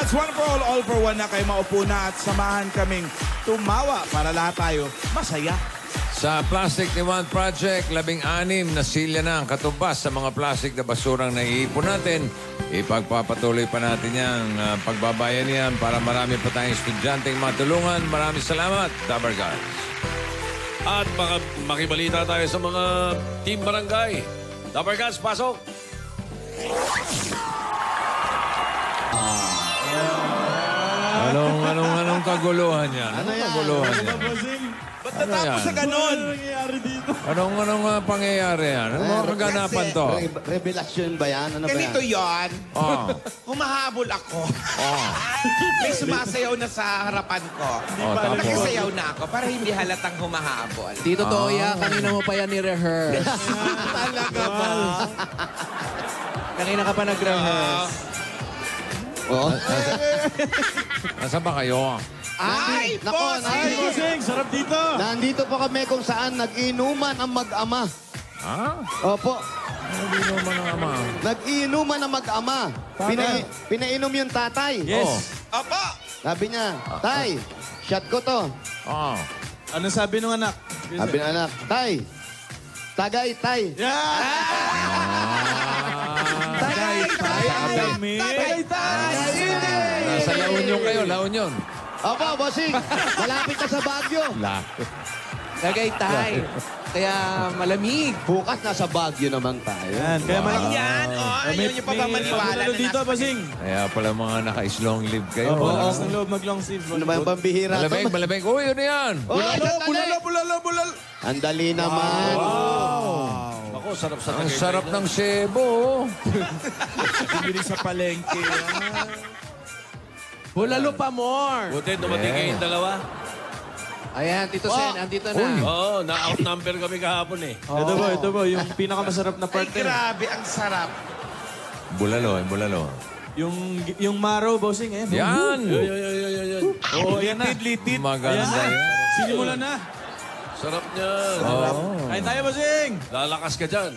It's one for all for one na kayo maupo na at samahan kaming tumawa para lahat tayo masaya. Sa Plastic Demand Project, 16 na silya na ang katubas sa mga plastic na basurang naiipon natin. Ipagpapatuloy pa natin yan, pagbabayan yan para marami pa tayong estudyanteng matulungan. Maraming salamat, Dabber Guys. At makibalita tayo sa mga Team Barangay. Dabber Guys, pasok! Anong kaguluhan yan? Anong kaguluhan yan? Ba't natapos sa ganun? Anong pangyayari yan? Anong mga kaganapan to? Revelasyon ba yan? Ano ba yan? Ganito yon. Oh. Humahabol ako. Oh. May sumasayaw na sa harapan ko. Tapos? Nakisayaw na ako para hindi halatang humahabol. Tito Toya, kanina mo pa yan ni-rehearse. Talaga ba? Kanina ka pa nag-rehearse. Oo. Nasa ba kayo? Ay, Bossing, sarap dito. Nandito po kami kung saan nag-inuman ang mag-ama. Ha? Opo. Hindi naman ang ama. Nag-inuman ang mag-ama. Pinainom yung tatay. Yes. Opo. Sabi niya, Tay, shot ko to. Oh. Ano sabi nung anak? Sabi ng anak, Tay, tagay, Tay. Yeah! Tagay, Tay. Nasa La Union kayo, La Union. Opo, bossing. Malapit na sa Baguio. Tagaytay. Kaya malamig. Bukas nasa Baguio naman tayo. Yan, kaya Yan, ayun yung pagmamaniwala na dito, Bossing. Kaya pala mga naka-long live kayo. Opo, oras ng loob mag-long sleeve. Ano ba yung pambihira to? Malamig. Uy, yun na yan. Oh, Bulalo. ang dali naman. Ako, sarap sa Ang sarap ng sebo. Bili sa palengke. Bulalo pa more. Buti, dumating kayong dalawa. Ayan, Tito Sen, andito na. Oo, na-outnumber kami kahapon eh. Ito po, yung pinakamasarap na Ay, part. grabe, ang sarap. Bulalo. Yung maro, Bossing, eh. Yan. Yun. Oo, yan na. Litid. Maganda Ayan na. yan. Sinimulan na. Sarap niyan. Oh. Kain tayo, Bossing. Lalakas ka dyan.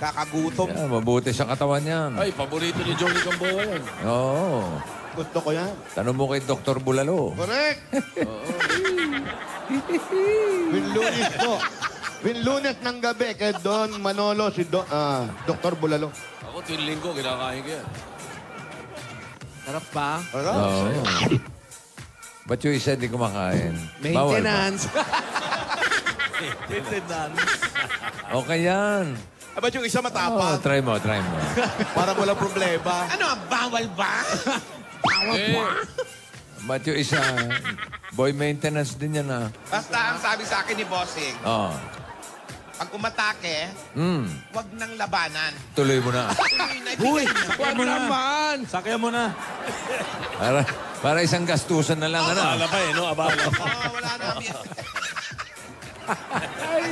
Kakagutom. Yeah, mabuti sa katawan yan. Ay, paborito ni Johnny Gamboa yan. Oo. Gusto ko yan. Tanong mo kay Dr. Bulalo. Correct. Lunes po. Lunes ng gabi kay Don Manolo, si Dr. Bulalo. Ako, tuwing linggo, kinakain ko yan. Sarap pa. Oo. Ba't yung isa hindi kumakain? Bawal ba? Maintenance. Okay yan. Aba, yung isa Oh, matapang. try mo. Para walang problema. Ano, bawal ba? Ba't yung isa, boy maintenance din yan ah. Basta ang sabi sa akin ni Bossing, Oh. pag umatake, wag nang labanan. Tuloy mo na. Uy, Sakyan mo na. Sakyan mo na. Para isang gastusan na lang. Ano? Abala pa eh, no? Abala. wala na kami.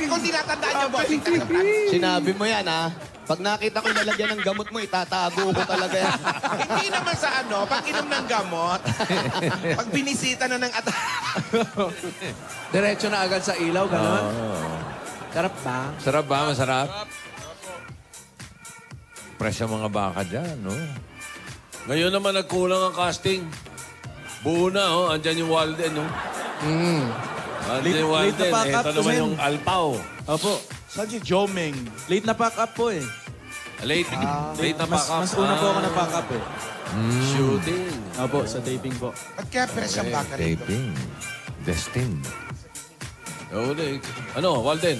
Kung tinatandaan niyo, Bossing, talaga. Sinabi mo yan, ha? Pag nakita ko nalagyan ng gamot mo, itatago ko talaga yan. Hindi naman sa ano, pag inom ng gamot, pag binisita na ng Diretso na agad sa ilaw, gano'n. Oh. Sarap ba? Sarap ba? Masarap? Fresh ang mga baka dyan, no? Ngayon naman nagkulang ang casting. Buo na, oh. Andyan yung Walden, no? Andyan yung Late na Walden. pack up Ito to naman Sen. yung Alpao. Opo. Saan si Jomeng? Late na pack up po, eh. Late na pack up. Mas una po ako na pack up, eh. Shooting. Opo, sa taping po. Ba't kaya fresh ang baka rito? Taping. Destin. Oh, ano, Walden?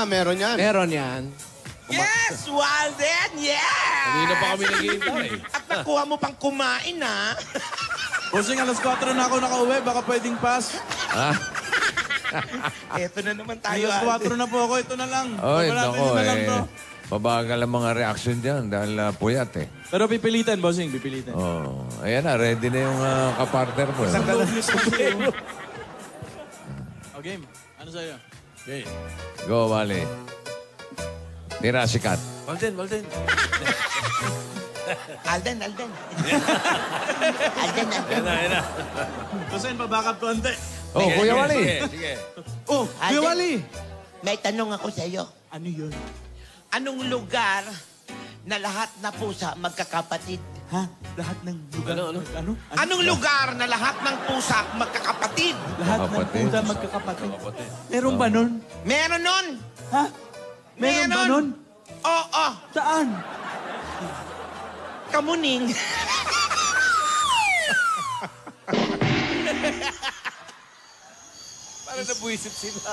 Meron yan. Meron yan. Yes, Walden! Yeah! Kanina pa kami naghihintay. At nakuha mo pang kumain, ha? Bossing, alas 4 na ako nakauwi. Baka pwedeng pass. Eto na naman tayo, Alas Alden. 4 na po ako. Ito na lang. Oy, Wala, nako ito na lang to. Pabagal ang mga reaction dyan dahil puyat eh. Pero pipilitan, Bossing. Pipilitan. Oh, ayan na, ready na yung kapartner mo. Isang loblis mo sa'yo. O, game. Ano sa'yo? Okay. Go, Wally. Tira, sikat. Walden. Alden. Yan na. Tosen, pabackup konti. Oh, Kuya Wally. Sige. Oh, Kuya Wally! May tanong ako sa iyo. Ano yun? Anong lugar na lahat na pusa magkakapatid? Ha? Lahat ng lugar. Ano? Anong lugar na lahat ng pusa magkakapatid? Lahat ng Kapatid. pusa magkakapatid. Meron ba nun? Meron nun. Ha? Meron ba nun? Oo. Saan? Kamuning. Para nabuisip sila.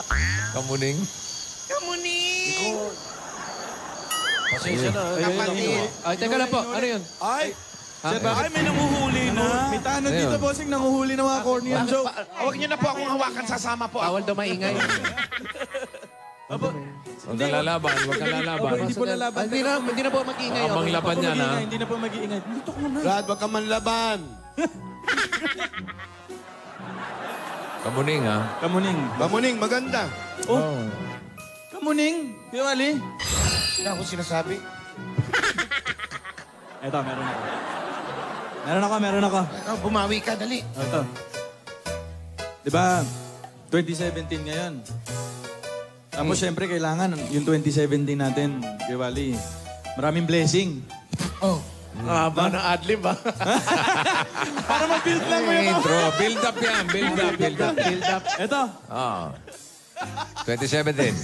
Kamuning. Kamuning. Pasensya na. Kapatid. Ay, teka lang po. Ano yun? Ay! Ay, may nanguhuli na. May tanong Ano dito, yun? bossing, nanguhuli na mga corneal joke. Huwag niyo na po akong hawakan, sasama po ako. Bawal daw maingay. Huwag kang lalaban, huwag kang lalaban. Hindi po lalaban. Hindi na po mag-ingay. Abang Okay. laban yan, ha? Hindi na po mag-iingay. Dito ko na. Brad, wag ka manlaban. Kamuning, ha? Kamuning. Kamuning, maganda. Oh. Kamuning. Piwali. Sila ako sinasabi. Eto, meron ako. Meron ako. Ikaw, bumawi ka, dali. Ito. Di ba, 2017 ngayon. Tapos syempre kailangan yung 2017 natin, Diwali. Maraming blessing. Haba ng adlib, ha? Para mag-build lang mo yun. Intro. Build up yan. Build up. Build up. Ito, Ah. 2017.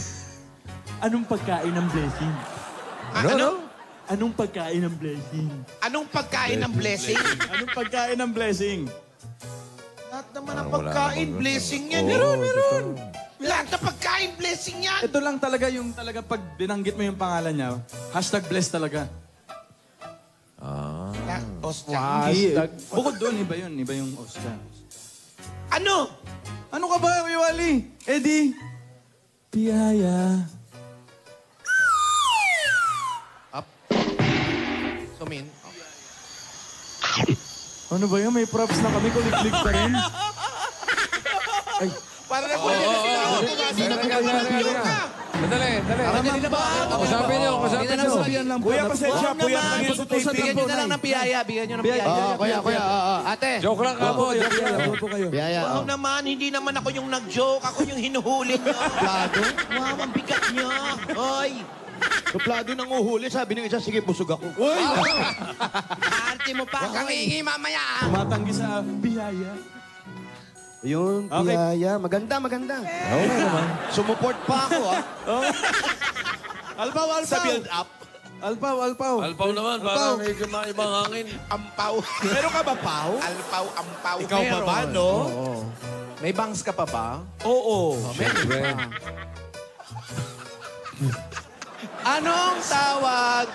anong pagkain ng blessing? Ano? Anong pagkain ng blessing? Anong pagkain ng blessing? Anong pagkain ng blessing? Lahat naman ng Parang wala pagkain, namang blessing yan. Meron. Lahat ng pagkain, blessing yan. Ito lang talaga yung talaga pag binanggit mo yung pangalan niya, #bless talaga. Ah. Ostya. Hindi, bukod doon, iba yun. Iba yung ostya. Ano? Ano ka ba, Kuya Wally? Eddie? Piyaya. Sumin. Ano ba yun? May props na kami. Kulig-lig pa rin. Para na po yan sila. Dali. Madali na ba? Kausapin nyo. Kuya, pasensya. Puyat lang yun sa taping. Bigyan nyo na lang ng piyaya. Bigyan nyo ng piyaya. Kuya. Ate. Joke lang ka po. Joke lang. po kayo. Biyaya. Wow naman, hindi naman ako yung nag-joke. Ako yung hinuhuli niyo. Suplado? Wow, ang bigat niyo. Hoy, Suplado nang uhuli. Sabi ng isa, sige, busog ako. arte mo pa. Kang iingi mamaya. Tumatanggi sa biyaya. Yun, Okay. biyaya. Maganda. Sumuport pa ako, ah. Alpaw. Sa build-up. Alpaw. Alpaw naman, parang medyo maibang hangin. Ampaw. Meron ka ba, Pau? Alpaw, ampaw. Ikaw pa ba, no? May bangs ka pa ba? Oo. Siyempre. Anong tawag?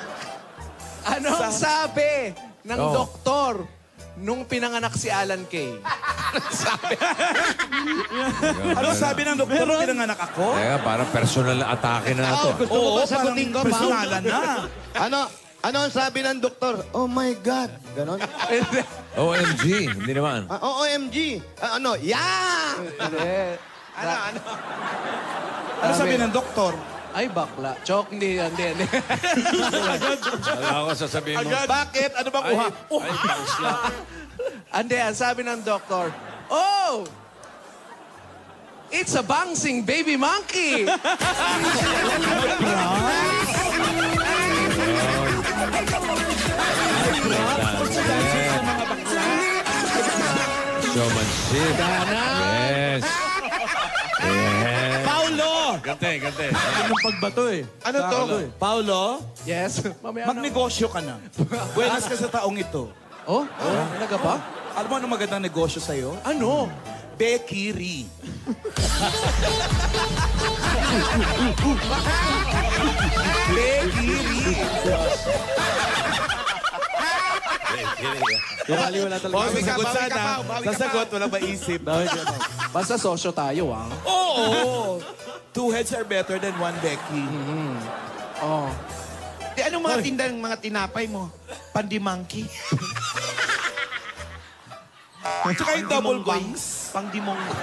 Anong sabi ng Oh. doktor nung pinanganak si Alan Kay? Ano sabi ng doktor nung pinanganak ako? Teka, parang personal na atake na ito. Gusto mo ba sagutin ko, Pao? personalan na. Ano ang sabi ng doktor? Oh my God. Ganon? OMG. Hindi naman. OMG. Yeah! Ano? Ano sabi ng doktor? Ay, bakla. Chok, hindi. Wala ako sasabihin mo. Bakit? Ano bang uha? Ay, bangs lang. Hindi, ang sabi ng doktor, oh! It's a bouncing baby monkey! Showmanship. Yes. Yes. Paulo! Gante. Anong pagbato eh? Ano to? Paulo, Yes. Mamaya na. magnegosyo ka na. Buenas ka sa taong ito. Oh? Talaga ba? Alam mo anong magandang negosyo sa'yo? Ano? Bekiri. Bekiri. Wali, wala talaga. Bawi ka, bawi ka, Pao. Bawi ka, Sasagot, walang maisip. Basta sosyo tayo, ah. Oo. Two heads are better than one Becky. Oh. Di, anong mga tinda ng mga tinapay mo? Pandimangki. Tsaka yung double bangs. Pangdimonggo.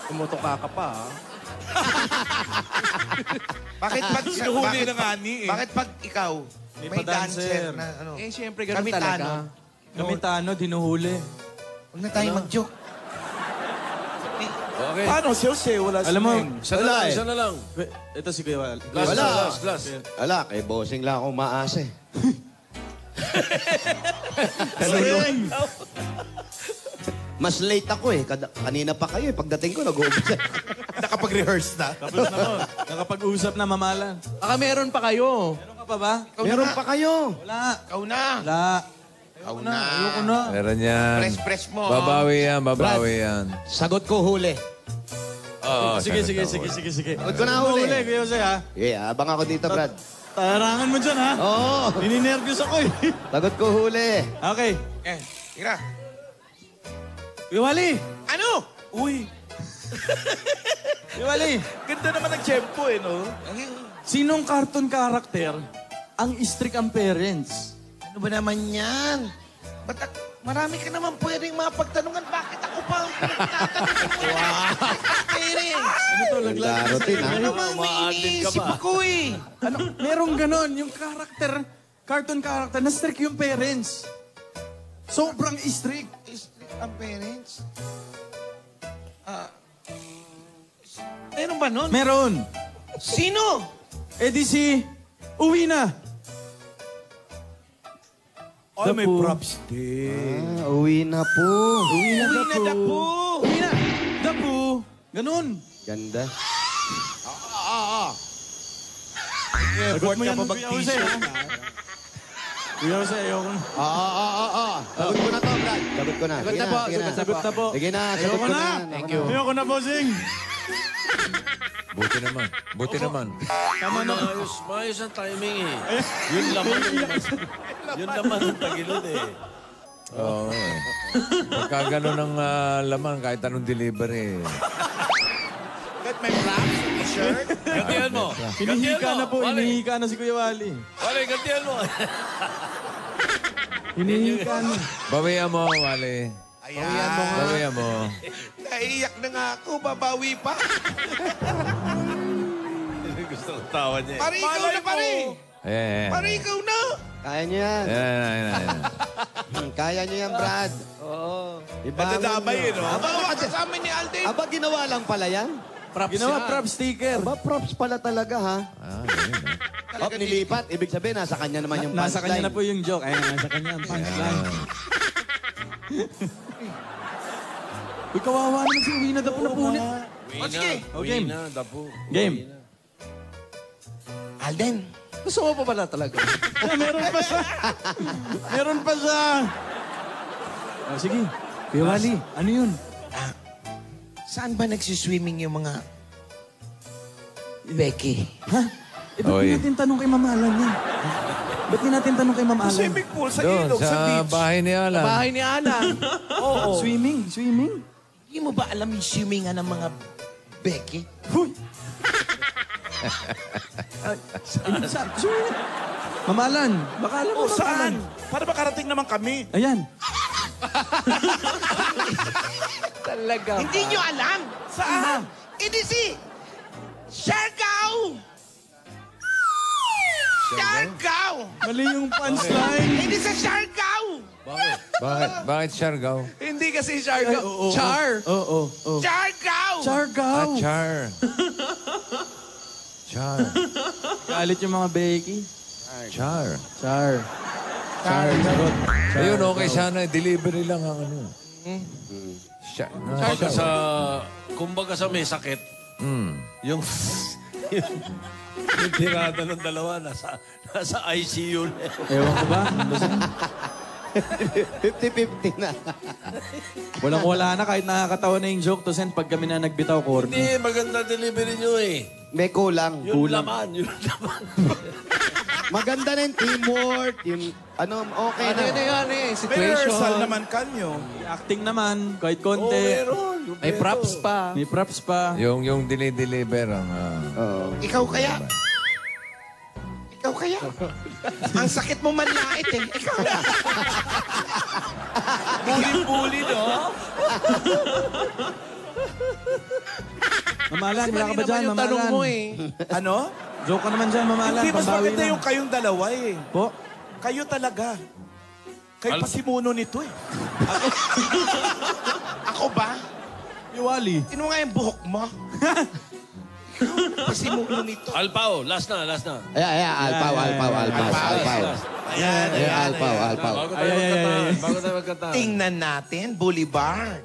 Tumutuka ka pa, ah. Bakit pag... Sinuhuli na nga ni eh. Bakit pag ikaw, May may pa-dancer. dancer na ano? Eh, siyempre, ganun Kamitano. talaga. Gamitano, dinuhuli. Huwag na tayo mag-joke. Okay. Paano? Siyo, wala Alam mo, Isa na lang. Ito si Kuya Wal. Last. Ala, kay bossing lang ako maasa eh. Mas late ako eh. Kanina pa kayo eh. Pagdating ko, nag-uumpisa. Nakapag-rehearse na. Tapos na po. Nakapag-usap na mamalan. Baka meron pa kayo. Meron ka pa ba? Meron pa kayo. Wala. Ikaw na. Wala. Ikaw na. Ayoko na. Meron yan. Press mo. Babawi yan, babawi yan. Sagot ko huli. Oo, Sige. Sagot ko na huli. Huli, Kuya Jose, ha? Yeah, abang ako dito, Brad. Tarangan mo dyan, ha? Oo. Nininervyos ako, eh. Sagot ko huli. Okay. Tira. Kuya Wally. Ano? Uy. Kuya Wally. Ganda naman ng tempo eh, no? Sinong cartoon character ang strict ang parents? Ano ba naman yan? Ba't marami ka naman pwedeng mapagtanungan. Bakit ako pa ang pinagtatanungan? Parents. Ano to, laglag? Laro din, ha? Ano bang may iniisip ako eh? Ano, merong ganon, yung cartoon character, na strict yung parents. Sobrang strict. Strict ang parents? Meron ba nun? Meron. Sino? Eh di si, uwi na. Ay, may Dapo. props din. Uwi na po. Uwi na Dapo. Uwi na. Dapo. Ganon. Ganda. Effort mo ka yan, pa Kuya Jose, mag-t-shirt ha? na. Kuya Jose, ayoko na. Sagot ko na to, Brad. Sagot ko na. Sagot na po, sagot na po. Sige na, sagot Ayoko ko na. na. Thank you. Ayoko na, bossing. Buti naman. Buti naman. Tama na. Maayos ang timing eh. Yun laman yun laman ang tagilid eh. Oo. Pagka gano'n ang laman, kahit anong delivery. Kahit may props, t-shirt. Gantihan mo. Hinihika na po, Wally. hinihika na si Kuya Wally. Wally, gantihan mo. Hinihika na. Bawian mo, Wally. Ayan. Bawian mo. Naiiyak na nga ako. Babawi pa. Gusto ko tawa niya eh. Pare, ikaw na pare. Ayan. Pare, ikaw na. Kaya niyo yan. Ayan. Kaya niyo yan, Brad. Oo. Nadadamay eh, no? Aba, kasama ni Alden. Aba, ginawa lang pala yan? Ginawa prop sticker. Aba, props pala talaga, ha? Ganyan. Nilipat. Ibig sabihin, nasa kanya naman yung Nasa punchline. kanya na po yung joke. Ayun, nasa kanya ang punchline. Uy, kawawa naman si Uwi na Dapo na punit. O, sige. game. Na, dapo. Game. Alden. Gusto mo pa pala talaga. Meron pa siya. Meron pa siya. Oh, sige. Kuya Wally, ano yun? Saan ba nagsiswimming yung mga Becky? Ha? Eh, ba't Oy. di natin tanong kay Ma'am Alan yan? Ba't di natin tanong kay Ma'am Alan? Swimming pool sa Doon, ilog, sa sa beach. bahay ni Alan. Bahay ni Alan. Oo. Swimming. Hindi mo ba alam yung swimming ng mga Becky? Huy! Swimming. Ma'am Alan, baka alam mo Oh, Ma'am Alan. saan? Para makarating naman kami. Ayan. Hindi nyo alam. Saan? Hindi si Siargao. Siargao. Mali yung punchline. Hindi sa Siargao. Bakit Siargao? Hindi kasi Siargao. Char. Oo. Siargao. Siargao. Char. Char. Galit yung mga Becky. Char. Char. Sagot. Ayun, okay sana. Delivery lang ang ano. Kumbaga sa may sakit, Mm. yung tirada ng dalawa nasa ICU na. Ewan ko ba? 50-50 na. Walang-wala na kahit nakakatawa na yung joke to send pag kami na nagbitaw corny. Hindi, maganda delivery nyo eh. May kulang. Yung laman. Maganda na yung teamwork, yung okay na. yan eh? May rehearsal naman kanyo. Acting naman, kahit Oo, konti. meron. May props pa. May props pa. Yung deliver ang... Oo. Ikaw kaya? Ikaw kaya? Ang sakit mo manlait eh. Ikaw. Buli-buli, no? Mamalan, wala ka ba dyan, Mamalan? Ano? Joke ka naman dyan, Mamalan. Hindi, mas Pambawi maganda lang. yung kayong dalawa eh. Po? Kayo talaga. Kayo pasimuno nito eh. Ako ba? Iwali. Tino nga yung buhok mo. Kasi mo nito. Alpao, last na. Alpaw. Ayan, Alpaw. Bago tayo magkantahan. Bago tayo magkantahan. Tingnan natin, Boulevard.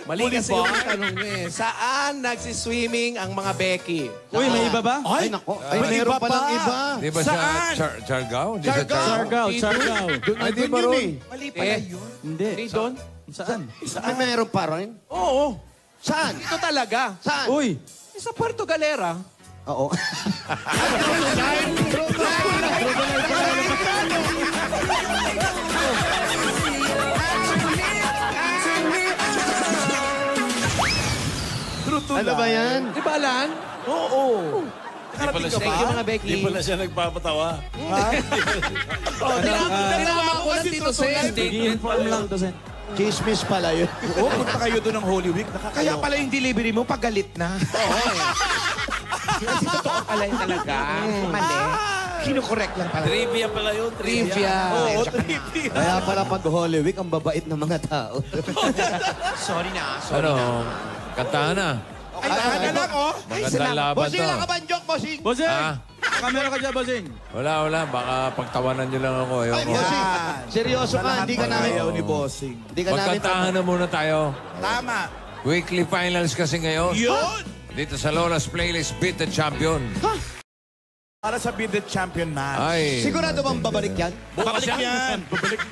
Mali kasi yung tanong niya eh. Saan nagsiswimming ang mga Becky? Uy, may iba ba? Ay, nako. Ay, meron pa lang iba. Di ba siya Chargao? Di siya Sargaw. Ay, di ba Yun ron? eh. Mali pala yun. Hindi. Hindi doon? Saan? Ay, meron pa rin. Oo. Saan? Ito talaga. Saan? Uy. Sa Puerto Galera. Oo. Ano ba yan? Di ba, Alan? Oo. Nakarating ka ba? Thank you, mga Becky. Di pala siya nagpapatawa. Tinama ko lang dito, Sen. I-inform lang to, Sen. Chismis pala yun. Oh, punta kayo doon ng Holy Week. Kaya pala yung delivery mo, pagalit na. Kasi totoo pala yun talaga. Mali. Kinukorek lang pala. Trivia pala yun. Trivia. Oo, trivia. Kaya pala pag Holy Week, ang babait ng mga tao. Sorry na. Ano? Kantahan na. Ay, ano lang, oh. Magandang laban Bossing, to. lang ka ba, joke, bossing? Bossing! Ah? Kamera ka dyan, Bossing. Wala. Baka pagtawanan nyo lang ako. Ay, Ayoko. bossing. Seryoso ka, hindi ka namin. Ayaw ni Bossing. Hindi ka namin. Magkantahan na muna tayo. Tama. Weekly finals kasi ngayon. Yun! Dito sa Lola's Playlist, Beat the Champion. Para sa Be the Champion match. Ay. Sigurado bang babalik yan? Babalik yan.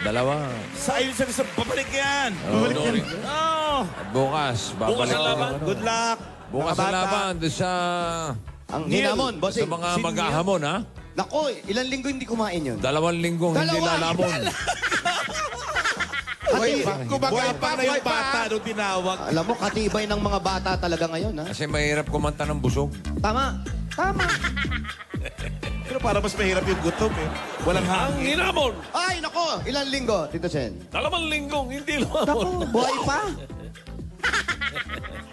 Dalawa. Sa ayun sa babalik yan. Babalik yan. Oh. At bukas, babalik Bukas ang na laban. yung ano. Good luck. Bukas mga ang bata. laban doon sa Ang hinamon, sa bossing. mga maghahamon, ha? Nako, ilang linggo hindi kumain yun. 2 linggong hindi lalamon. Kumagapang na yung bata nung tinawag. Alam mo, katibay ng mga bata talaga ngayon, ha? Kasi mahirap kumanta ng busog. Tama. Pero para mas mahirap yung gutom eh. Walang Ang hangin. hinamon. Ay, nako, ilang linggo, Tito Sen? 2 linggong, hindi lumamon. Nako, buhay pa.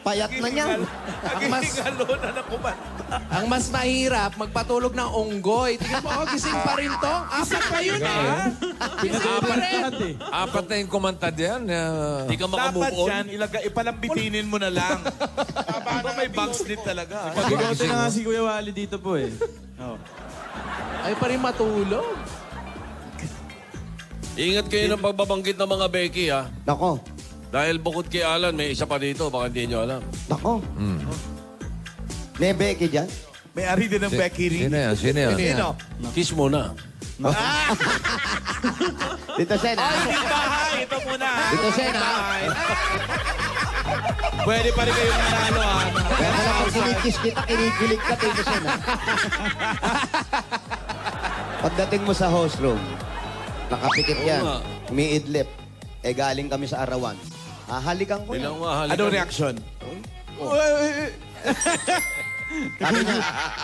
Payat na niyan. Nagigingalo na na kumanta. Ang mas mahirap, magpatulog ng unggoy. Tingnan mo, gising pa rin to. Apat pa yun eh. Gising pa rin. Apat na yung kumanta diyan. Hindi ka Dapat makamove on. yan, ipalambitinin mo na lang. Diba may backslid talaga. Bigote na nga si Kuya Wally dito po eh. Oh. Ay pa rin matulog. Ingat kayo ng pagbabanggit ng mga Becky, ha? Nako, Dahil bukod kay Alan, may isa pa dito. Baka hindi nyo alam. nako. May Becky dyan? May-ari din ng Becky Ring. Sino yan? Sino yan? Sino? Kiss muna. Tito Sen, ha? Bahay, ito muna. Tito Sen, ha? Pwede pa rin kayong manalo, ha? Kaya pala pag kinikis kita, kinikilig ka, Tito Sen, ha? Pagdating mo sa host room, nakapikit yan, nga. umiidlip, galing kami sa arawan. Hahalikan ko yan. Bilang mahal. Anong reaction?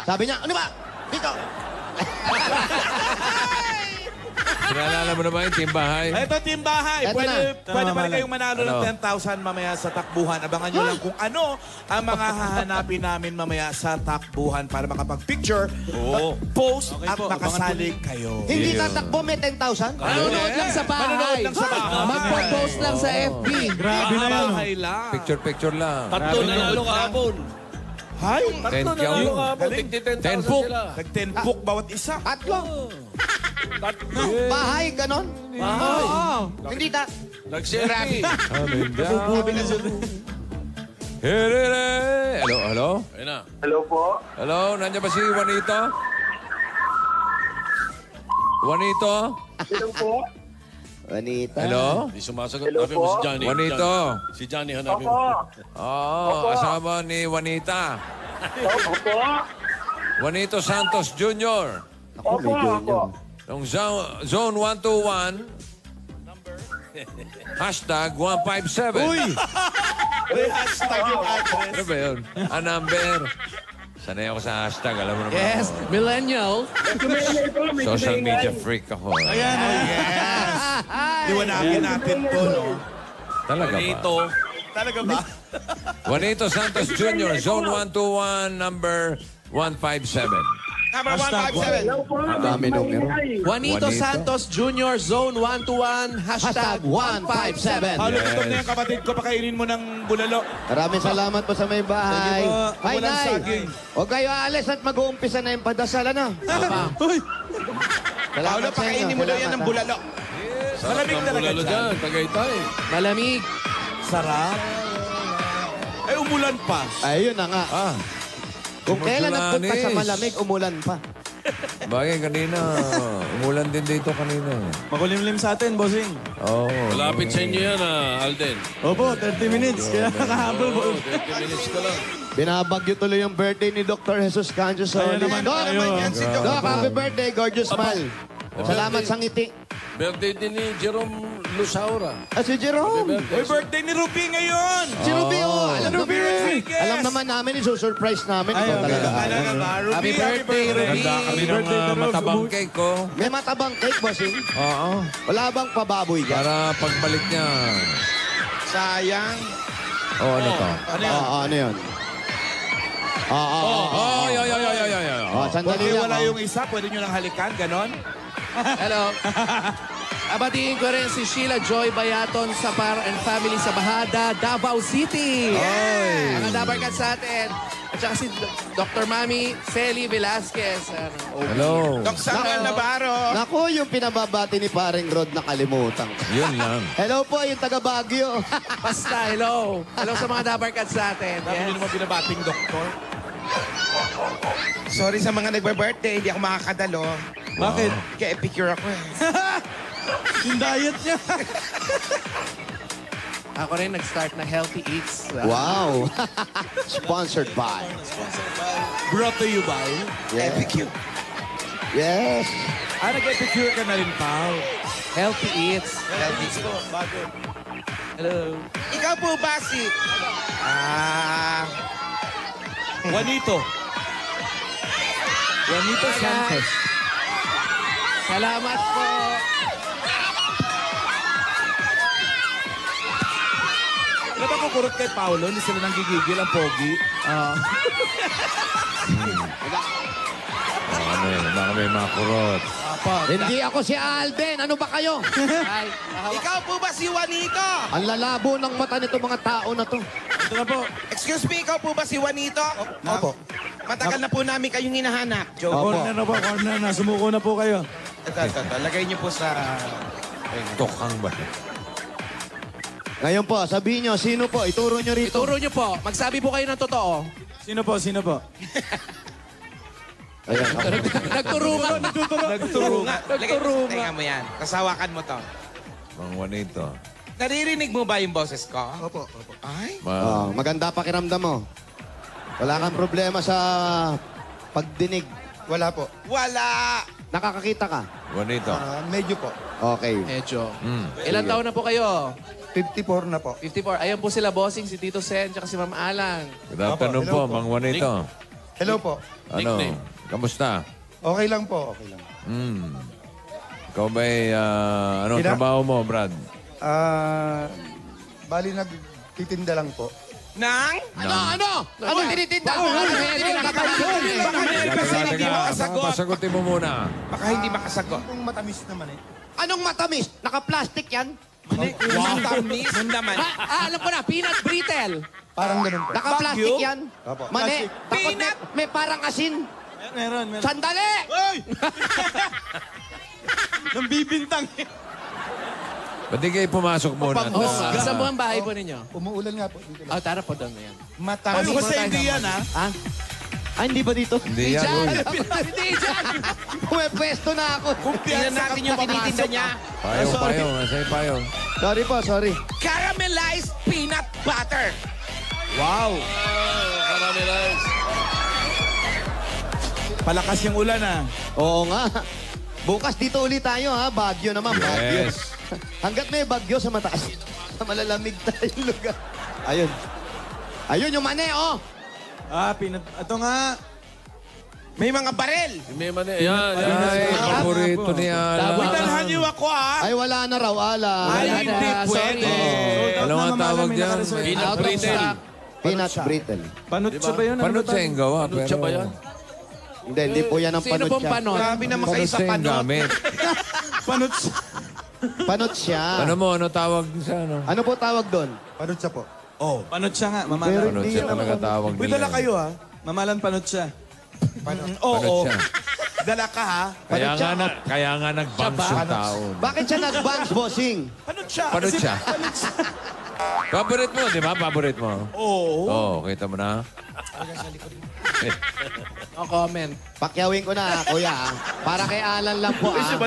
Sabi niya, ano ba? Dito! Sinalala mo na ba yung team bahay? Ito, Team Bahay. Eto Pwede na. pa rin kayong manalo ng Ano? 10,000 mamaya sa takbuhan. Abangan nyo lang kung ano ang mga hahanapin namin mamaya sa takbuhan para makapag-picture, post at makasali kayo. Hindi tatakbo, may 10,000? Manonood lang sa bahay. Manonood lang sa bahay. Magpo-post lang sa FB. Grabe na yun. Bahay lang. Picture lang. Tatlo na lalo kahapon. Hay! Tatlo na lalo kahapon. Galing. Tigti 10 10,000 book. sila. Nag-10 book bawat isa. Tatlo. Tatlo. Bahay, ganon? Bahay. Hindi ta... Nag-selfie. Hello? Ayun na. Hello? Nandiyan ba si Juanito? Juanito? Juanita. Hello? Hindi sumasagot. Sabi mo si Johnny. Juanito? Si Johnny, hanapin mo. Oo, kasama ni Juanita. Juanito Santos Jr. Ako, may junior. Nung Zone 121, hashtag 157. Uy! May hashtag yung address. Ano ba yun? A number. Sanay ako sa hashtag. Alam mo naman Yes, ako. millennial. Social media freak ako. Ayan, oh yes. Liwanagin natin to, no? Talaga ba? Dito. Talaga ba? Juanito Santos Jr., Zone 121, number 157. Number 157. Ang dami numero. Juanito Santos Jr., Zone 121, hashtag 157. Halo, gutom na yung kapatid ko. Pakainin mo ng bulalo. Maraming salamat po sa may bahay. Thank you po. Ay, Walang Nay! saging. Huwag kayo aalis at mag-uumpisa na yung padasal, ano? Uy! Paolo, sa inyo. pakainin mo daw yan ng bulalo. Malamig Ang talaga bulalo dyan. dyan, Tagaytay. Malamig. Sarap. Ay, umulan pa. Ayun na nga. Kung kailan nagpunta sa Sulanis. malamig, umulan pa. Bagay kanina. Umulan din dito kanina. Makulimlim sa atin, bossing. Oo. Malapit sa inyo yan, Alden. Opo, 30 minutes. Kaya nakahabol po. 30 minutes ka lang. Binabagyo tuloy yung birthday ni Dr. Jesus Cancio Solis. Ayan naman Doc, tayo, Yan si Doc. Doc, happy birthday, gorgeous smile. Salamat sa ngiti. Birthday din ni Jerome Lusaura. Si Jerome. Uy, birthday ni Ruby ngayon. Si Ruby, alam Ruby naman. Rodriguez. Alam naman namin, isusurprise namin. Ikaw talaga. Talaga ba, Ruby? Happy birthday, Ruby. Ganda kami ng birthday to Rob. matabang cake ko. May matabang cake, bossing. Oo. Wala bang pababoy dyan? Para pagbalik niya. Sayang. Oh, ano to? Ano yun? Oh, yo. Sandali Pag lang. wala yung isa, pwede nyo lang halikan, ganon? Hello. Abatiin ko rin si Sheila Joy Bayaton sa Par and Family sa Bahada, Davao City. Mga Dabarkat sa atin. At saka si Dr. Mami Feli Velasquez. Hello. Doc Samuel Navarro. Naku, yung pinababati ni paring Rod nakalimutan. Yun lang. Hello po, yung taga Baguio. Basta, hello. Hello sa mga Dabarkat sa atin. Dami nyo Yes. naman binabating doktor. Sorry sa mga nagbe-birthday, hindi ako makakadalo. Bakit? Kaya epicure ako eh. Yung diet niya. Ako rin nag-start na Healthy Eats. Wow. Sponsored by. Brought to you by... Yeah. Epicure. Yes. Nag-epicure ka na rin, pal. Healthy Eats. Hello. Ikaw po ba si... Juanito. Juanito Santos. Salamat po. Alam ba kukurot kay Paolo? Hindi sila nang gigigil ang pogi. Ano yun? Baka may makurot. Hindi ako si Alden. Ano ba kayo? Ay, Ikaw po ba si Juanito? Ang lalabo ng mata nito mga tao na to. Ito na po. Excuse me, ikaw po ba si Juanito? Opo. Matagal na po namin kayong hinahanap. Joke. Corner na po, corner na. Sumuko na po kayo. Ito. Lagay niyo po sa... Tokang ba? Ngayon po, sabihin nyo, sino po? Ituro nyo rito. ituro niyo po. Magsabi po kayo ng totoo. Sino po, sino po? Ayan. Nagturungan. Nagturunga. Lagay mo Nagturunga. sa tenga mo yan. Kasawakan mo to. Mang Juanito. Naririnig mo ba yung boses ko? Opo. Ay. Maganda pakiramdam mo. Wala kang problema sa pagdinig. Wala po. Wala. Nakakakita ka? Juanito. Medyo po. Okay. Medyo. Ilan taon na po kayo? 54 na po. 54. Ayun po sila, bossing, si Tito Sen, tsaka si Ma'am Alan. Good afternoon po, Mang Juanito. Hello po. Ano? Nickname. Kamusta? Okay lang po, okay lang. Ikaw ba'y, anong Kina- trabaho mo, Brad? Bali nagtitinda lang po. Nang? Ano tinitinda? Pasagutin mo muna. Baka hindi makasagot. Kung matamis naman eh. Anong matamis? Naka-plastic yan? Matamis naman. Alam ko na, peanut brittle. Parang ganun po. Naka-plastic yan? Opo. Mani. Plastic. Tapos may parang asin. Meron. Sandali! Nang bibintang. Ba't di kayo pumasok muna? Saan po ang bahay po ninyo? Umuulan nga po. Dito lang. Oh, tara po doon na yan. Ay, Matamis. kasi hindi yan, ha? Ha? Ah, hindi ba dito? Hindi yan. Diyan! uy. Hindi dyan! Pwesto na ako. Tingnan natin yung tinitinda niya. Payong. Nasa'yo payong. Sorry po, sorry. Caramelized peanut butter. Wow. Karami rice. Palakas yung ulan, ha? Oo nga. Bukas dito ulit tayo ha. Bagyo naman, bagyo. Yes. Hanggat may bagyo sa mataas. Sa malalamig tayong lugar. Ayun. Ayun yung mani, oh. Ito nga. May mga barel. May mani. Yan. Ay, paborito ni Ala. Dalhan niyo ako, ha? Ay, wala na raw, ala. Ay, Wala hindi na, pwede. sorry. Ano nga tawag dyan? Peanut Out of brittle. stock. Peanut brittle. Panutsa ba yun? Ano Panot ba sa yung gawa. Panutsa pero- ba yan? Hindi po yan ang Sino panot pong siya. panon? Grabe naman kayo Panot sa sa yung panot. gamit. Panutsa. Panot siya. Ano mo? Ano tawag sa ano? Ano po tawag doon? Panutsa po. Oh. Panutsa nga, Pero mamalan. Panot siya talaga tawag Uy, nila. dala kayo, ha? Mamalan panutsa. Oo. Panot siya. Dala ka, ha? Kaya nga nag-bangs yung taon. Bakit siya nag-bangs, bossing? Panot siya. Panot siya. Paborit mo, di ba? Paborit mo. Oo. Oo, kita mo na. No comment. Pakyawin ko na, kuya. Para kay Alan lang po, ah.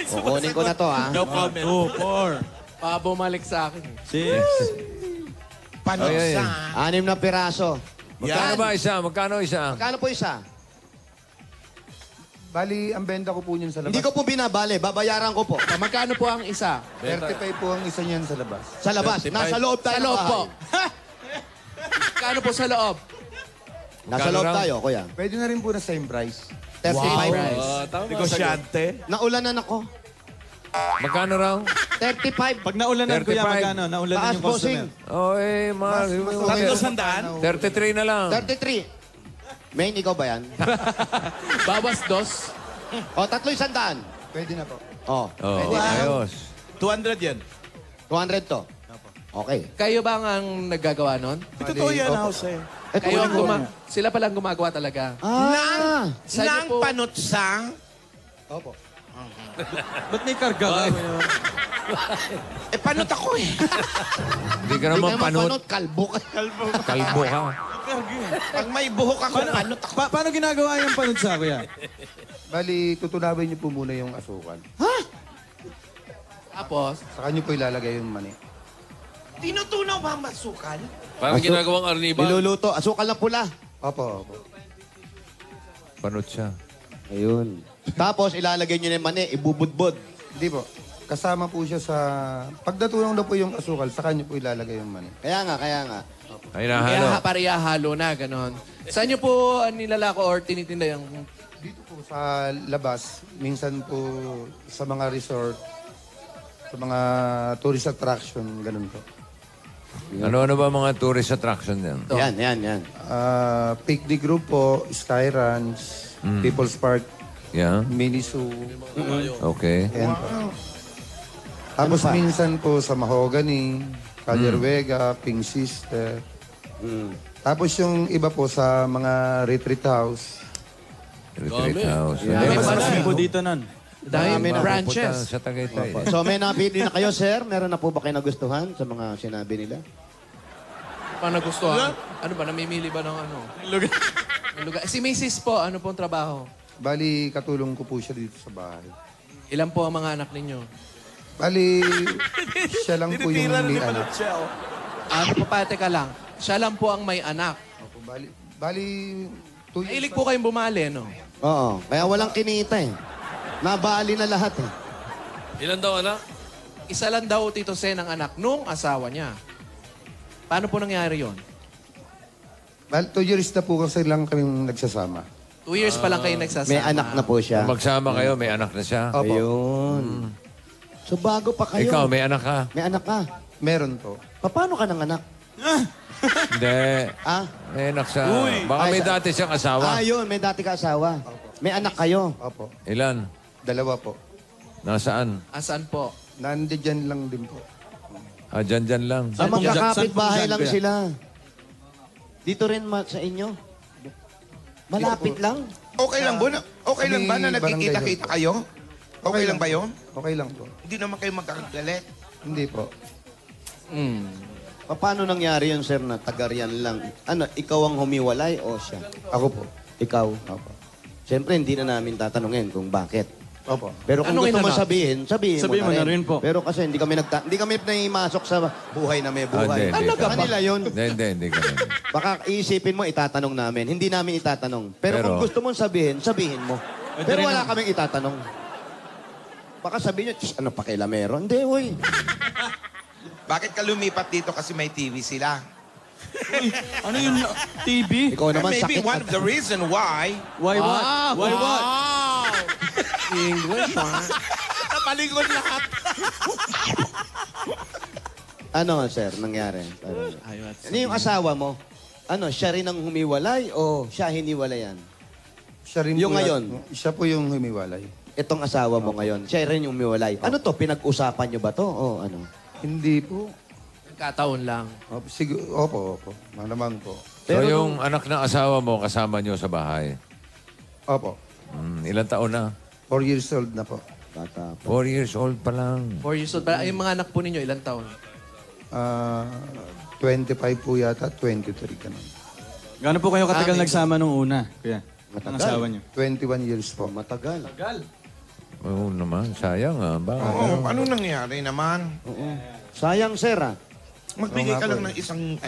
Kukunin ko na to, ah. No comment. 2, 4, Bumalik sa akin. 6. Panoksa. 6 na piraso. Magkano ba isa? Magkano isa? Magkano po isa? Bali, ang benta ko po niyan sa labas. Hindi ko po binabali, babayaran ko po. Magkano po ang isa? 35 po ang isa niyan sa labas. Sa labas, nasa loob tayo. Sa loob po. Magkano po sa loob? Nasa loob tayo, kuya. Pwede na rin po na same price. 35. Negosyante. Naulanan ako. Magkano raw? 35. Pag naulanan, kuya, 35. magkano? Naulanan Taas, yung customer. Oh, mahal. Tatlo sandaan. 33 na lang. 33. Main, ikaw ba yan? Bawas dos. O, 300. Pwede na po. O, Oh, ayos. 200 yan. 200 to. Okay. Kayo ba ang naggagawa nun? Totoo yan, Jose. Ito Kayo ulit ang sila palang gumagawa talaga. Ah! Saan niyo po- panotsa. Opo. Ba't may karga ka? Panot ako eh. Hindi ka Hindi naman ka naman panot. panot, kalbo ka. Kalbo ka. Pag may buhok ako, panot ako. Paano ginagawa yung panutsa, kuya? Bali, tutulawin niyo po muna yung asukal. Tapos, Saka niyo po ilalagay yung mani. Tinutunaw ba ang masukal? Parang ginagawang arniba. Niluluto. Asukal na pula. Opo, opo. Panot siya. Ayun. Tapos, ilalagay nyo na yung mani, ibubudbod. Hindi po. Kasama po siya sa... Pag natunaw na po yung asukal, saka niyo po ilalagay yung mani. Kaya nga, kaya nga. Ay, nahalo. kaya halo na, ganon. Saan niyo po nilalako or tinitinda yung... Dito po sa labas, minsan po sa mga resort, sa mga tourist attraction, ganun po. Ano ba mga tourist attraction yan? Yan, yan, yan. Picnic Group po, Sky Ranch, People's Park, Yeah? Mini Zoo, Okay. ayan po. Tapos minsan po sa Mahogany, Caderwega, Pink Sister. Tapos yung iba po sa mga retreat house. Retreat house. Dami Mas pa Marami na. po dito nun. Dahil branches. Sa Tagaytay. So, may napili na kayo, sir? Meron na po ba kayo nagustuhan sa mga sinabi nila? Paano nagustuhan? Ano ba, namimili ba ng ano? Lugar. Si Mrs. po, ano pong trabaho? Bali, katulong ko po siya dito sa bahay. Ilan po ang mga anak ninyo? Bali, siya lang po yung may anak. Ano pa, teka lang. Siya lang po ang may anak. Opo, bali 2 years Mahilig po kayong bumali, no? Oo. Kaya walang kinita eh. Nabali na lahat eh. Ilan daw, anak? Isa lang daw, Tito Sen, ang anak nung asawa niya. Paano po nangyari yon? Bali, 2 years na po kasi lang kaming nagsasama. 2 years pa lang kayo nagsasama. May anak na po siya. Kung magsama kayo, may anak na siya. Opo, Ayun. So, bago pa kayo. Ikaw, may anak ka? May anak ka. meron po. Paano ka ng anak? Hindi. Ah? May anak siya. Baka Ay, may sa- dati siyang asawa. Yun. May dati ka asawa. May anak kayo. Opo, Ilan? 2 po. Nasaan? Asan po? Nandiyan lang din po. Dyan lang. Ah, magkakapit Saan bahay po lang dyan, sila. Dito rin sa inyo. Malapit lang. Okay lang ba? Okay lang ba na Kami, nagkikita-kita kayo? Okay lang ba yun? Okay lang po. Hindi naman kayo magkakagalit. Hindi po. Paano nangyari yun, sir, na taga-riyan lang? Ano, ikaw ang humiwalay o siya? Ako po. Ikaw. Opo. Siyempre, hindi na namin tatanungin kung bakit. Opo. Pero kung Tanungin gusto mo na lang. sabihin Sabihin mo na rin po. Pero kasi hindi kami naimasok sa buhay na may buhay. hindi. Sa kanila yun. Hindi ganun. Baka iisipin mo, itatanong namin. Hindi namin itatanong. Pero kung gusto mong sabihin mo. Pero wala kaming itatanong. Baka sabihin nyo, "Tsk, ano pakilamero?" Hindi, uy. Bakit ka lumipat dito kasi may TV sila? Ano yung TV? Ikaw naman Maybe sakit. one of the reason why. Why what? Why what? English, ha? Napaligod lahat. Ano, sir, nangyari? Ano yung asawa mo? Ano, siya rin ang humiwalay o siya hiniwalayan? Siya rin Yung po ngayon? Siya po yung humiwalay. Itong asawa mo ngayon, siya rin yung humiwalay. Ano to, pinag-usapan nyo ba to? O ano? Hindi po. Nagkataon lang. Opo. Malamang po. So yung anak ng asawa mo, kasama niyo sa bahay. Opo. Ilang taon na? 4 years old na po. Bata. 4 years old pa lang. 4 years old. Yung mga anak po ninyo, ilang taon? 25 po yata, 23 ka na. Gaano po kayo katagal nagsama nung una, kuya? Ang Matagal. asawa niyo. 21 years po. Matagal. Oo naman, sayang ah. Bakit? Oo, ano nangyari naman? Oo. Sayang, sir, ah. Magbigay ka lang ng isang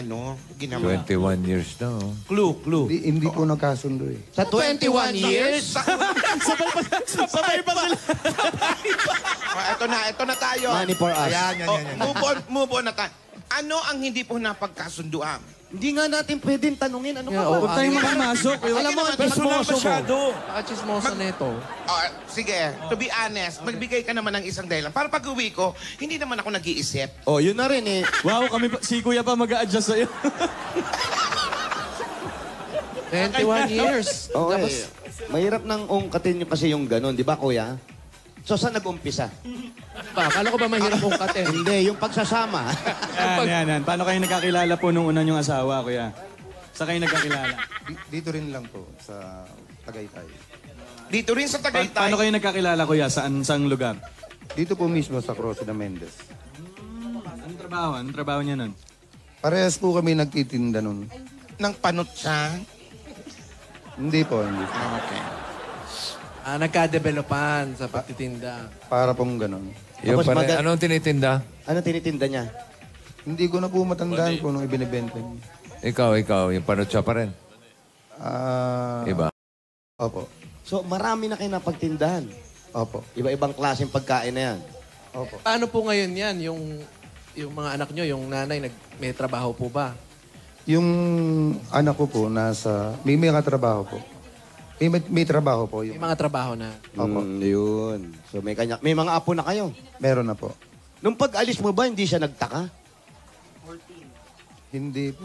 ginawa. 21 years na. Oh. Clue. Hindi po nagkasundo eh. Sa 21 years? Sabay pa sila. Ito na tayo. Money for us. Yan. Move on na tayo. Ano ang hindi po napagkasunduan? Hindi nga natin pwedeng tanungin. Ano Yeah, ka ba? Huwag tayong makamasok. Alam mo, ang Personal chismoso mo. masyado. Pakachismosa na ito. Sige, to be honest, magbigay ka naman ng isang dahilan. Para pag-uwi ko, hindi naman ako nag-iisip. Oh, yun na rin eh. Wow, si kuya pa mag-a-adjust sa'yo. 21 years. Oo, Tapos, mahirap nang ungkatin nyo kasi yung ganun, di ba, kuya? So, saan nag-umpisa? akala ko ba mahirap ungkatin? Hindi, yung pagsasama. Yan. Paano kayo nagkakilala po nung una niyong asawa, kuya? Sa kayo nagkakilala? Dito rin lang po sa Tagaytay. Dito rin sa Tagaytay. Paano kayo nagkakilala, kuya? Saang lugar? Dito po mismo sa Cross de Mendes. Anong trabaho? Anong trabaho niya nun? Parehas po kami nagtitinda nun. Ng panot siya. Hindi po. Okay. Nagka-developan sa pagtitinda. Para pong ganun. Yung Tapos pare, anong tinitinda? Ano tinitinda niya? Hindi ko na po matandaan kung anong ibinibenta niya. Ikaw, yung panutsa pa rin. Iba. Opo. So, marami na kayo napagtindahan. Opo. Iba-ibang klaseng pagkain na yan. Opo. Paano po ngayon yan? Yung mga anak nyo, yung nanay, may trabaho po ba? Yung anak ko po may katrabaho po. May trabaho po. May mga trabaho na. Opo. Yun. So, may mga apo na kayo. Meron na po. Nung pag-alis mo ba, hindi siya nagtaka? Hindi po.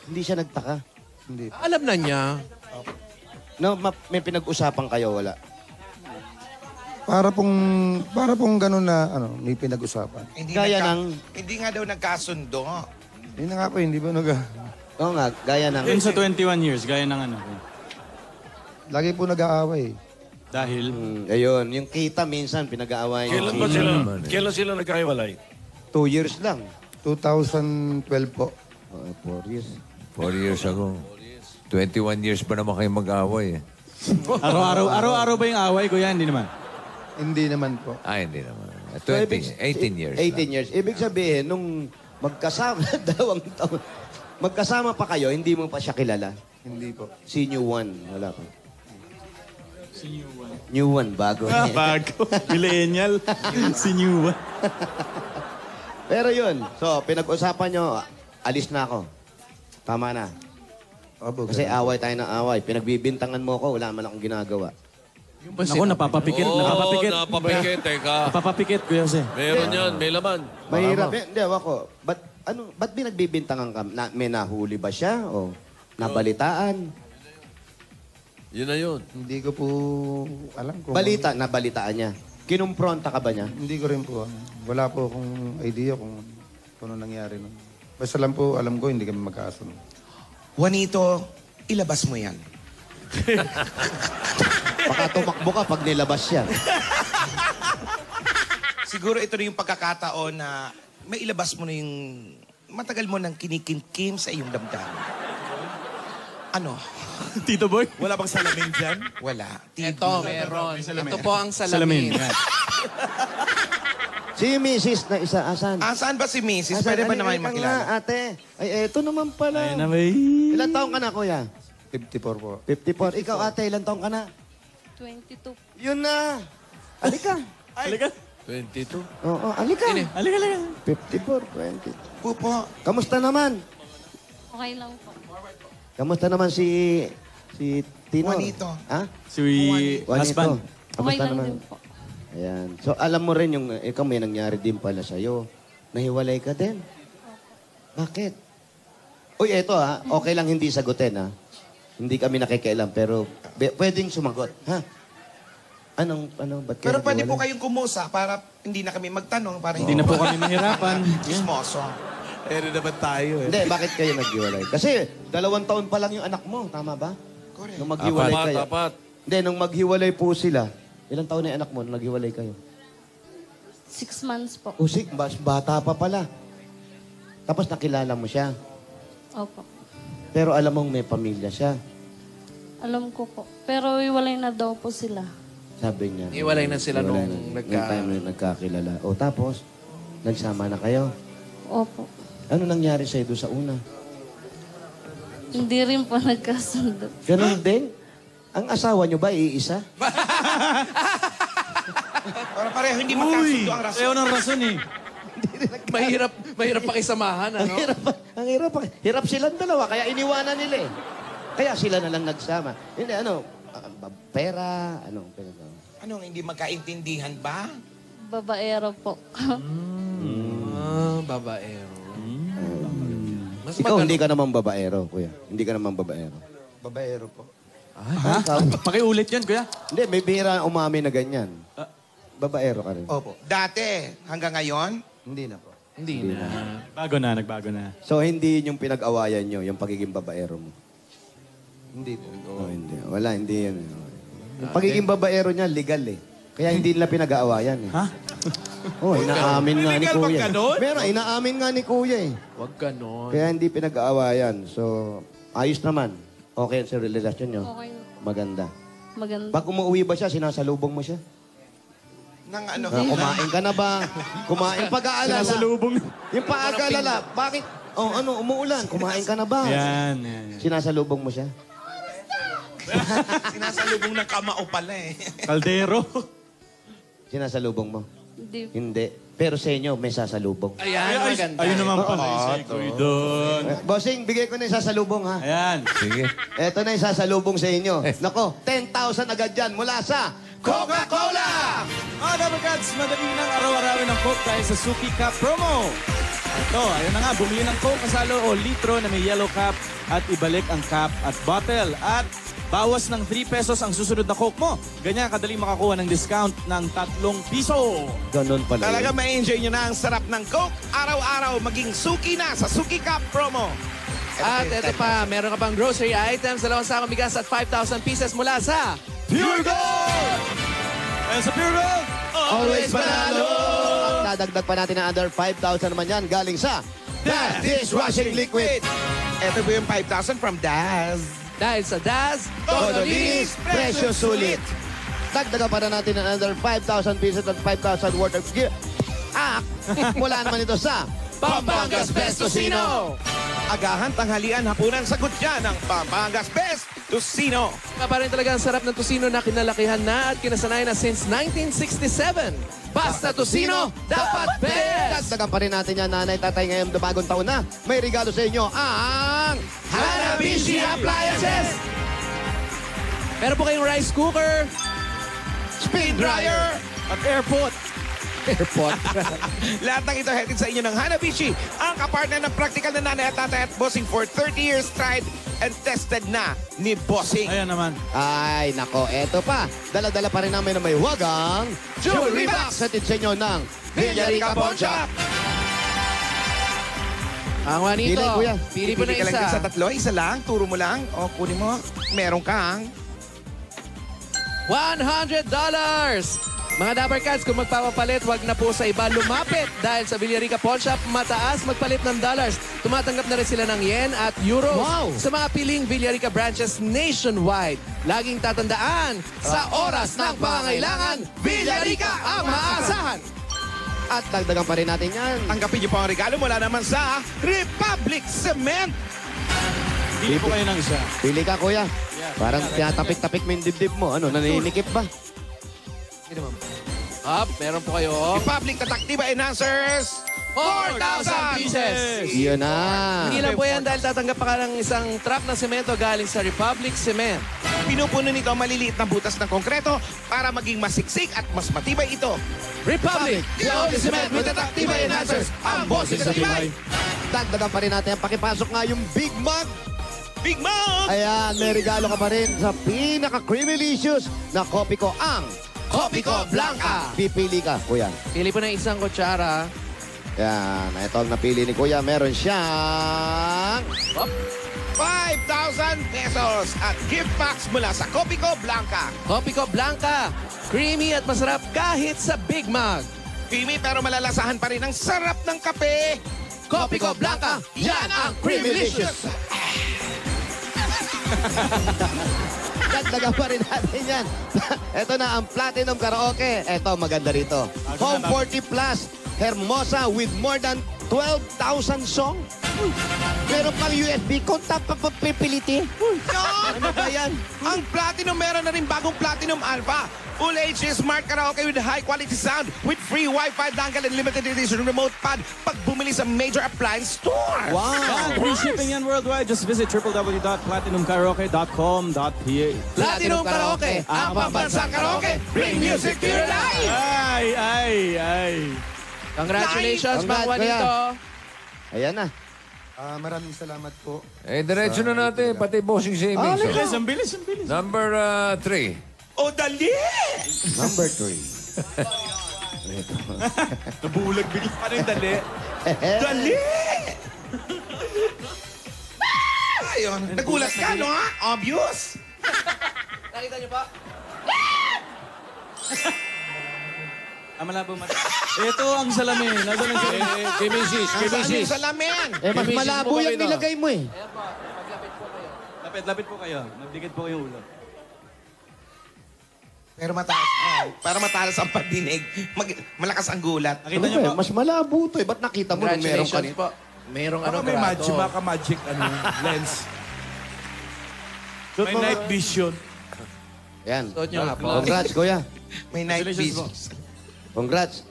Hindi siya nagtaka? Hindi po. Alam na niya. No, may pinag-usapan kayo, wala? Para pong ganun na may pinag-usapan. Hindi nga daw nagkasundo. Hindi na nga po, hindi ba Oo nga, gaya ng... Yun sa 21 years, gaya ng ano. Lagi po nag-aaway. Dahil... ayun, yung kita minsan, pinag-aaway niyo. Kailan sila nagkahiwalay? 2 years lang. 2012 po. 4 years. 4 years ago. 21 years pa naman kayo mag-away. Araw-araw ba yung away, kuya? Hindi naman. Hindi naman po. Hindi naman. So, 18 years. 18 years. Ibig sabihin, nung magkasama, 2 taon, magkasama pa kayo, hindi mo pa siya kilala. Hindi po. Si New One, wala pa. New One, bago. Bago. Millennial. Si New One. Pero yun, so pinag-usapan nyo, alis na ako. Tama na. Opo, Kasi ganun. away tayo ng away. Pinagbibintangan mo ko, wala man akong ginagawa. Ako, napapapikit. Napapapikit. Napapikit. Teka. Napapapikit, kuya Jose. Meron yan, may laman. Mahirap. Hindi, ako. Ba't binagbibintangan ka? May nahuli ba siya? O nabalitaan? Yun na yun. Hindi ko po alam kung... Nabalitaan niya. Kinumpronta ka ba niya? Hindi ko rin po. Wala po akong idea kung ano nangyari nun. Basta lang po, alam ko, hindi kami magkaasunod. Juanito, ilabas mo yan. Baka tumakbo ka pag nilabas siya. Siguro ito rin yung pagkakataon na may ilabas mo na yung matagal mo nang kinikimkim sa iyong damdamin. Ano? Tito Boy? Wala bang salamin dyan? Wala. Ito, meron. Ito po ang Salamin. salamin. Yan. Si Mrs. na isa, asan? Saan ba si Mrs.? Asan? Pwede ba Halika naman nga, makilala? ate. Ay, eto naman pala. Ayun na may... Ilan taong ka na, kuya? 54 po. 54. Ikaw, ate, ilan taong ka na? 22. Yun na. Alika. Halika. 22. Oo, alika. Halika. 54, 20. Pupo. Kamusta naman? Okay lang po. Kamusta naman si Tino? Juanito. Ha? Si Juanito. husband. Okay Kamusta lang naman? din po. Ayan. So, alam mo rin yung, ikaw may nangyari din pala sa'yo. Nahiwalay ka din. Bakit? Uy, eto ha. Okay lang hindi sagutin ha. Hindi kami nakikialam, pero pwedeng sumagot. Ha? Ba't kayo Pero pwede po naghiwalay? kayong kumusa para hindi na kami magtanong. Para Hindi na po kami mahirapan. Chismoso. Ere naman tayo eh. Hindi, bakit kayo naghiwalay? Kasi 2 taon pa lang yung anak mo, tama ba? Correct. Nung maghiwalay kayo. Apat. Hindi, nung maghiwalay po sila, ilang taon na yung anak mo nung naghiwalay kayo? 6 months po. Usik, bata pa pala. Tapos nakilala mo siya. Opo. Pero alam mong may pamilya siya. Alam ko po. Pero iwalay na daw po sila. Sabi niya. Iwalay na sila Iwalay nung na. Nung time na nagkakilala. O tapos, nagsama na kayo. Opo. Ano nangyari sa'yo doon sa una? Hindi rin po nagkasundo. Ganun din? Ang asawa niyo ba iisa? Para pareho hindi magkasundo ang rason. Ayaw ng rason eh. Mahirap pakisamahan, ano? Ang hirap. Hirap silang dalawa, kaya iniwanan nila eh. Kaya sila na lang nagsama. Hindi, pera, pera. Anong hindi magkaintindihan ba? Babaero po. Babaero. Mas Ikaw, hindi ka naman babaero, kuya. Hindi ka naman babaero. Babaero po. Ah, ikaw? Pakiulit yan, kuya. Hindi, may bihira umami na ganyan. Babaero ka rin. Opo. Dati, hanggang ngayon, Hindi na po. Hindi na. Nagbago na. So, hindi yun yung pinag-awayan nyo, yung pagiging babaero mo. Hindi po. Oh, hindi. Wala, hindi yan. Yung pagiging babaero niya, legal eh. Kaya hindi nila pinag-aawayan eh. Ha? Oh, inaamin nga ni Legal Kuya. bang ganon? Meron, inaamin nga ni Kuya eh. Huwag ganon. Kaya hindi pinag-aawayan. So, ayos naman. Okay sa relasyon nyo. Okay. Maganda. Maganda. Pag umuwi ba siya, sinasalubong mo siya? nang ano, Kumain ka na ba? Kumain pag-aalala. Sinasalubong. Yung pag-aalala, bakit? Oh, umuulan. Kumain ka na ba? Yan. Sinasalubong mo siya? sinasalubong ng kamao pala eh. Kaldero. Sinasalubong mo? Hindi. Hindi. Pero sa inyo, may sasalubong. Ayan, maganda. Ayun naman pala yung segue doon. Bossing, bigay ko na yung sasalubong, ha? Ayan. Sige. Eto na yung sasalubong sa inyo. Nako, 10,000 agad dyan mula sa Coca-Cola! Mga Dabarkads, madali ng araw-arawin ng Coke dahil sa Suki Cup promo. Ito, ayun na nga, bumili ng Coke kasalo o litro na may yellow cap at ibalik ang cap at bottle. At bawas ng 3 pesos ang susunod na Coke mo. Ganyan kadali makakuha ng discount ng 3 piso. Ganon pala. Talaga ma-enjoy nyo na ang sarap ng Coke. Araw-araw maging suki na sa Suki Cup promo. At ito pa, meron ka pang grocery items, 2 sakong bigas at 5,000 pieces mula sa Pure Gold! And sa Pure Gold, Always panalo! At dadagdag pa natin na under 5,000 naman yan galing sa Daz Dishwashing Liquid. Ito po yung 5,000 from Daz. Dahil sa Daz, Todo linis, presyo sulit. Dagdagan pa na natin ng under 5,000 pieces at 5,000 worth of gear. Mula naman ito sa Pampangas Best Tocino! Agahan, tanghalian, hapunan, sagot dyan ng Pampangas Best Tocino. Pa rin talaga ang sarap ng tocino na kinalakihan na at kinasanayan na since 1967. Basta tocino, dapat best! Dagdagan pa rin natin yan, nanay, tatay, ngayon na bagong taon na. May regalo sa inyo ang Hanabishi Appliances! Meron po kayong rice cooker, Spin dryer. at airport. airpot. Lahat ng ito hatid sa inyo ng Hanabishi, ang kapartner ng practical na nanay at tatay at bossing for 30 years tried and tested na ni Bossing. Ayan naman. Ay, nako, eto pa. Dala-dala pa rin namin na may wagang Jewelry Box! Hatid sa inyo ng Villarica Pawn Shop. Ang Juanito, Pili, kuya. pili po na Pili ka lang isa. din sa tatlo, isa lang, turo mo lang, o kunin mo, meron kang $100! Mga Dabarkads, kung magpapapalit, wag na po sa iba lumapit dahil sa Villarica Pawn Shop, mataas magpalit ng dollars. Tumatanggap na rin sila ng yen at euros sa mga piling Villarica branches nationwide. Laging tatandaan, sa oras ng pangangailangan, Villarica ang maasahan. At dagdagan pa rin natin yan. tanggapin niyo po ang regalo mula naman sa Republic Cement. Pili po kayo ng isa. Pili ka, kuya. Parang tinatapik-tapik mo yung dibdib mo. Ano, naninikip ba? Up, meron po kayo. Republic Tataktiba Enhancers, 4,000 pieces! Iyon na. Hindi lang po yan dahil tatanggap pa ka ng isang truck na semento galing sa Republic Cement. Pinupuno nito ang maliliit na butas ng konkreto para maging masiksik at mas matibay ito. Republic, the only cement with Tataktiba enhancers, ang bossing sa tibay. Dagdagan pa rin natin. Pakipasok nga yung Big Mac. Big Mouth! Ayan, may regalo ka pa rin sa pinaka-creamylicious na kopi ko, ang Kopi ko Blanca. Pipili ka, kuya. Pili po ng isang kutsara. Yan, ito ang napili ni Kuya. Meron siyang 5,000 pesos at gift packs mula sa Copico Blanca. Copico Blanca. Creamy at masarap kahit sa Big Mag. Creamy pero malalasahan pa rin ang sarap ng kape. Copico Blanca. Yan ang Creamylicious. Dagdagan pa rin natin yan. Ito na ang Platinum Karaoke. Ito, maganda rito. Home 40 Plus. Hermosa with more than 12,000 song. Meron pang USB. Kung tapapapipiliti. Ano ba yan? Ang Platinum meron na rin bagong Platinum Alpha. Full HD Smart Karaoke with high quality sound with free Wi-Fi dongle and limited edition remote pad pag bumili sa major appliance store. Yan, free shipping yan worldwide. Just visit www.platinumkaraoke.com.ph. Platinum Karaoke. Ang pambansang karaoke. Bring music to your life. Ay. Congratulations, Mang Juanito. Ayan na. Maraming salamat po. Diretso na natin, pati bossing savings. Ang bilis. Number 3. O, dali! Number 3. Nabulag bilis pa rin dali. Dali! Ayun, nagulat ka, no? Ha? Obvious. Nakita niyo ba? Malabo. Ito ang salamin. Nasaan ang salamin? Kay Mrs. Saan yung salamin? Mas malabo yung nilagay mo eh. Lapit po kayo. Magdikit po yung ulo. Pero mataas. Para matalas ang pagdinig. Malakas ang gulat. Nakita niyo po? Mas malabo to eh. Ba't nakita mo nung meron Congratulations kanito? po. Merong Baka may magic, baka magic lens. May night vision. Yan. Suot niyo nga po. Congrats, Kuya. May night vision. Congrats.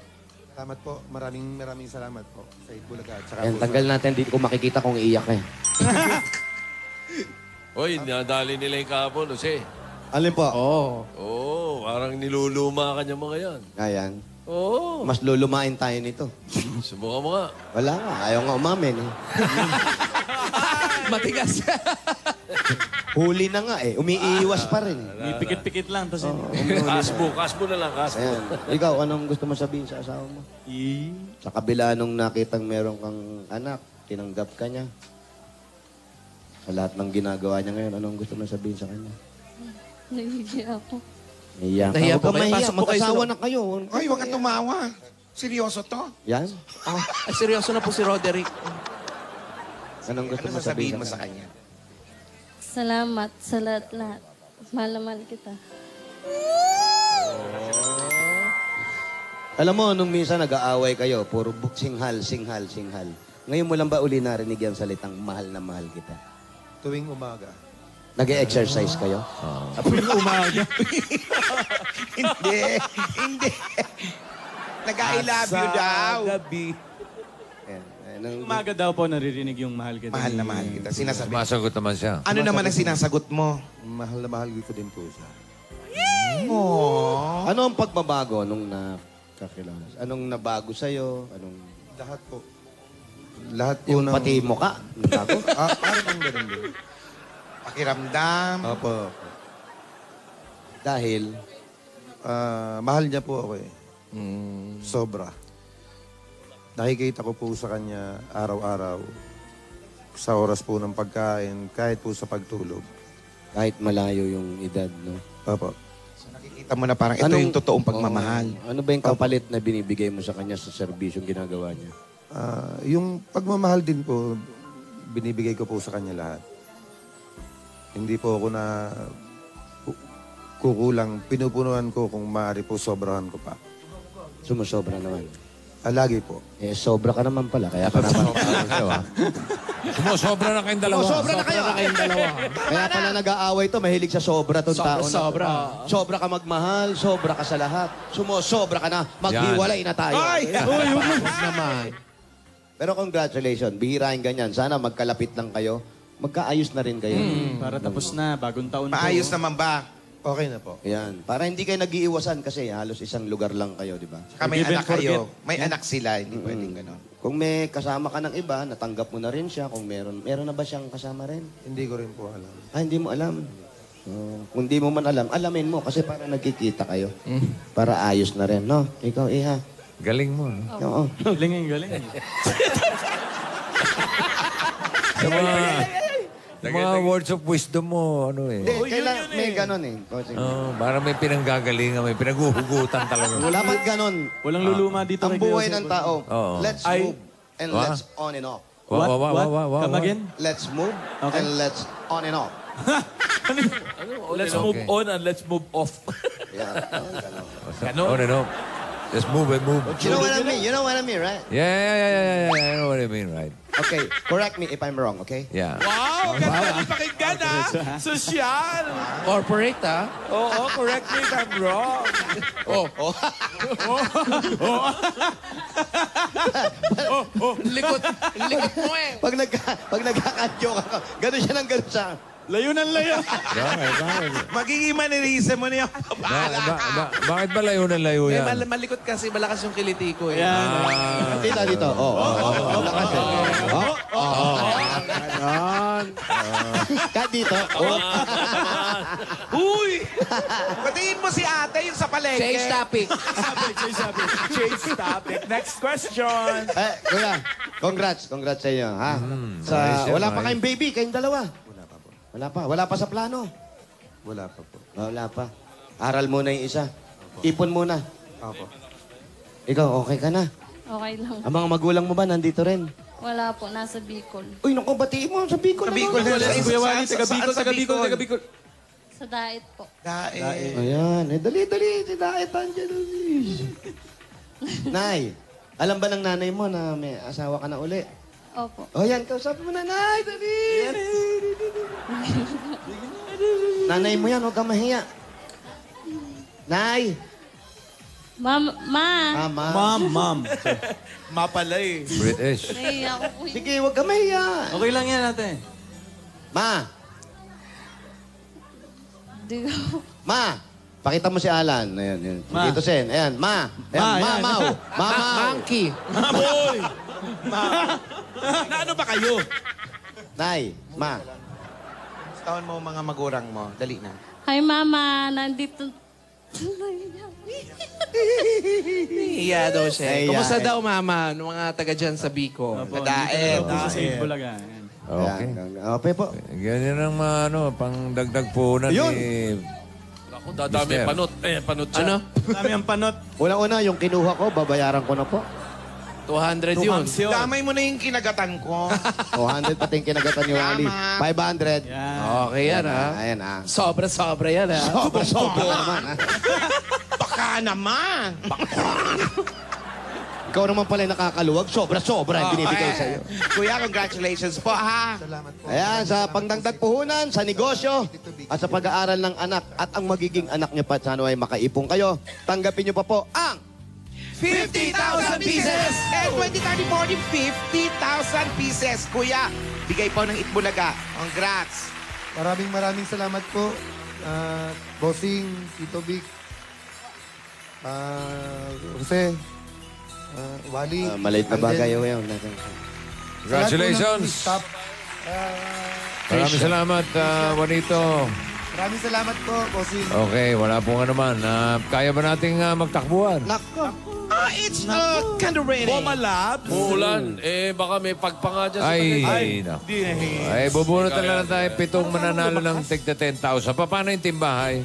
Salamat po. Maraming salamat po sa Itbulaga. At saka Yan, po tanggal natin. Hindi ko makikita kung iiyak eh. Hoy, nadali nila yung kahapon, Jose. Alin po? Oo, parang niluluma ka niya mga yan. Ayan. Oo. Mas lulumain tayo nito. Subukan mo nga. Wala nga. Ayaw nga umamin eh. Matigas. Huli na nga eh. Umiiwas pa rin eh. May pikit-pikit lang. Tapos Kasbo na lang, kasbo. Ayan. Ikaw, anong gusto mo sabihin sa asawa mo? Sa kabila nung nakitang meron kang anak, tinanggap ka niya. Sa lahat ng ginagawa niya ngayon, anong gusto mo sabihin sa kanya? Nahihiya ako. Nahiya ka. Nahiya Huwag po kang kayo. mahiya. Pasok po kayo sa Mag-asawa loob. na kayo. Ay, huwag ka tumawa. Seryoso to? Yan? Ay, seryoso na po si Roderick. Anong gusto Ano mo sasabihin sabihin mo sa sa kanya? kanya? Salamat sa lahat-lahat. Mahal na mahal kita. Alam mo, nung minsan nag-aaway kayo, puro singhal. Ngayon mo lang ba uli narinig yan salitang mahal na mahal kita? tuwing umaga. Nag-exercise kayo? Tuwing umaga. Hindi. Nag-I love you daw. Gabi. Umaga daw po naririnig yung mahal kita. Mahal na mahal kita. Sinasabi. Masagot naman siya. Ano naman ang sinasagot mo? Mahal na mahal ko din po siya. Ano ang pagbabago nung nakakilala? Anong nabago sa'yo? Anong... Lahat po. Lahat po Yung pati mukha? Nabago? Parang ganun din. Pakiramdam. Opo. Dahil... Mahal niya po ako eh. Sobra. Nakikita ko po sa kanya araw-araw. Sa oras po ng pagkain, kahit po sa pagtulog. Kahit malayo yung edad, no? Opo. Nakikita mo na parang ito yung totoong pagmamahal. Ano ba yung kapalit na binibigay mo sa kanya sa serbisyong ginagawa niya? Yung pagmamahal din po, binibigay ko po sa kanya lahat. Hindi po ako na kukulang. Pinupunuan ko kung maaari po sobrahan ko pa. Sumusobra naman. Lagi po. Eh, sobra ka naman pala. Kaya ka naman. Sumusobra na kayong dalawa. Sobra na kayo. Kaya pala nag-aaway to. Mahilig sa sobra tong tao na. Sobra. Sobra ka magmahal. Sobra ka sa lahat. Sumusobra ka na. Maghiwalay na tayo. Uy, huwag naman. Pero congratulations. Bihirahin ganyan. Sana magkalapit lang kayo. Magkaayos na rin kayo. Para tapos na, bagong taon Maayos po. naman ba? Okay na po. Yan. Para hindi kayo nag-iiwasan kasi halos isang lugar lang kayo, di ba? Saka may Give and anak kayo. forget. May anak sila. Hindi pwedeng gano'n. Kung may kasama ka ng iba, natanggap mo na rin siya. Kung meron na ba siyang kasama rin? Hindi ko rin po alam. Hindi mo alam. Kung di mo man alam, alamin mo kasi para nagkikita kayo. Para ayos na rin, no? Ikaw, Iha. Galing mo, no? Oo. Galing, galing. Sa mga words of wisdom mo, ano eh. Hindi, kailangan may ganon eh. Coaching. Parang may pinanggagalingan, may pinaghuhugutan talaga. Dapat ganon. Walang luluma dito Ang kay buhay Kuya ng Jose. tao. Oo. Let's Ay- move and What? let's on and off. What? What? Come what? again? Let's move Okay. and let's on and off. Let's move on and let's move off. Yeah. On and off. Just move and move. You know what I mean? You know what I mean, right? Yeah. I know what I mean, right? Okay, correct me if I'm wrong, okay? Yeah. Wow, ganda ng pakinggan Sosyal. Corporate, ah. Oo, correct me if I'm wrong. Likot mo eh. Pag nagkaka-joke ako, gano'n siya ng gano'n siya. Layo ng layo. Bakit? Magiging mannerism mo na yung Bakit ba layo na layo Eh, yan? malikot kasi, malakas yung kiliti ko eh. Yan. Dito. Lakas eh. Kahit dito. Uy! Patingin mo si ate yung sa palengke. Change topic. Change topic. Next question. Kuya, congrats sa inyo, ha? nice yan, Wala pa nice. kayong baby, kayong dalawa. Wala pa sa plano. Wala pa po. Wala pa. Aral muna yung isa. Ipon muna. Opo. Ikaw, okay ka na? Okay lang. Ang mga magulang mo ba nandito rin? Wala po, nasa Bicol. Uy, naku, batiin mo sa Bicol. Sa Bicol. Kuya Wally, taga Saan Bicol, sa taga Bicol. Sa Daet po. Ayan, dali. Si Daet, andyan. Nay, alam ba ng nanay mo na may asawa ka na uli? Opo. O yan, kausapin mo na, Nay, dali. Nanay mo yan, huwag kang mahiya. Nay. Ma. Mama. Mapala eh. British. Nahiya ako po. Sige, huwag kang mahiya. Okay lang yan natin. Ma, Di ko. Ma, pakita mo si Alan. Ayan. Ma. Dito, Sen. Ayan, Ma. Ayan, Ma, Mamaw. Mamaw. Monkey. Boy! Na ano ba kayo? Nay, Ma. Taon mo mga magurang mo. Dali na. Hi, Mama. Nandito. Iya daw siya. Iya. Kumusta daw, mama? Nung mga taga dyan sa Bicol. Opo, Daet. dito sa Saint Bulaga. Yan. Okay. Okay po. Ganyan ang mga pang dagdag puhunan Yun. ni... Ako, dadami Mister. panot. Panot siya. Ano? Dami ang panot. Unang-una, yung kinuha ko, babayaran ko na po. 200 yun. Damay mo na yung kinagatan ko. 200 pati yung kinagatan ni Wally. 500. Yan. Okay yan, ha? Ayan, Sobra-sobra yan, ha? Sobra naman, ha? Baka naman. Ikaw naman pala yung nakakaluwag. Sobra yung binibigay sa'yo. Kuya, congratulations po, ha? Ayan, sa pangdagdag puhunan, sa negosyo, at sa pag-aaral ng anak, at ang magiging anak niyo pa, sana ay makaipong kayo. Tanggapin niyo pa po ang 50,000 pieces! And 2030-40, 50,000 pieces. Kuya, bigay po ng Itbulaga. Congrats. Maraming salamat po. Bossing, Tito Vic, Jose, Wally. maliit na bagay Alden. yun. Congratulations! Sa lahat po ng staff, Maraming salamat, Juanito. maraming salamat po, Bossing. Okay, wala pong ano man. Kaya ba nating magtakbuhan? Nako. It's kind of ready. Boma Labs. Muulan. Baka may pagpanga dyan sa Ay, naku. Ay, bubunot na lang tayo 7 mananalo ng tigta 10,000. Paano yung timbahay?